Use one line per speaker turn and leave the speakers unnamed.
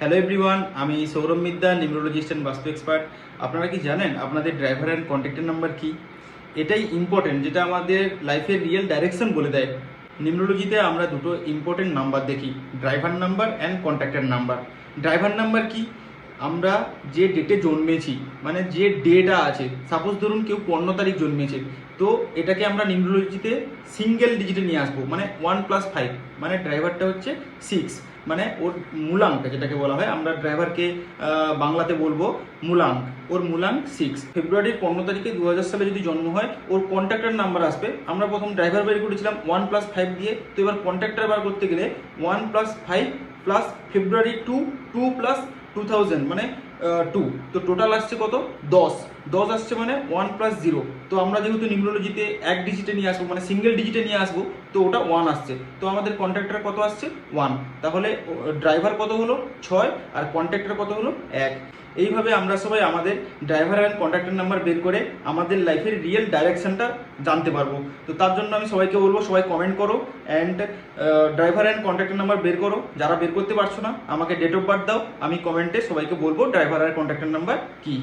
Hello everyone, আমি Sourav Midda, neurologist and বাস্তু expert. আপনারা কি জানেন আপনাদের ড্রাইভার অ্যান্ড কন্ট্যাক্টের নাম্বার কি? এটাই ইম্পর্টেন্ট, যেটা আমাদের লাইফের রিয়েল ডাইরেকশন বলে দেয়। নিউরোলজিতে আমরা দুটো ইম্পর্টেন্ট নাম্বার দেখি, ড্রাইভার নাম্বার অ্যান্ড কন্ট্যাক্টের নাম্বার। ড্রাইভার নাম্বার কি? আমরা যে ডেটে জন্মেছি, মানে যে ডেটা আছে, সাপোজ ধরুন কেউ 15 তারিখ জন্মেছে, তো এটাকে আমরা নিউরোলজিতে সিঙ্গেল ডিজিটে নিয়ে আসবো, মানে 1+5, মানে ড্রাইভারটা হচ্ছে 6, মানে ওর মূলাঙ্ক যেটাকে বলা হয়। আমরা ড্রাইভারকে বাংলাতে বলবো মূলাঙ্ক, ওর মূলাঙ্ক 6। ফেব্রুয়ারির 15 তারিখে 2000 সালে যদি জন্ম হয়, ওর কন্ট্যাক্টার নাম্বার আসবে। আমরা প্রথম ড্রাইভার বের করেছিলাম 1+5 দিয়ে, তো এবার কন্ট্যাক্টার বার করতে গেলে 1+5 প্লাস ফেব্রুয়ারি 2, 2 প্লাস 2000 মানে 2, তো টোটাল আসছে কত? 10। 10 আসছে মানে 1+0। তো আমরা যেহেতু নিউরোলজিতে এক ডিজিটে নিয়ে আসবো, মানে সিঙ্গেল ডিজিটে নিয়ে আসবো, তো ওটা 1 আসছে। তো আমাদের কন্ট্যাক্টর কত আসছে? 1। তাহলে ড্রাইভার কত হলো? 6, আর কন্ট্যাক্টর কত হলো? 1। এইভাবে আমরা সবাই আমাদের ড্রাইভার অ্যান্ড কন্ট্যাক্টর নাম্বার বের করে আমাদের লাইফের রিয়েল ডাইরেকশনটা জানতে পারবো। তো তার জন্য আমি সবাইকে বলবো, সবাই কমেন্ট করো and driver and contactor number বের করো। যারা বের করতে পারছো না, আমাকে ডেট অফ বার্থ দাও, আমি কমেন্টে সবাইকে বলবো ড্রাইভার আর কন্ট্যাক্টর নাম্বার কী।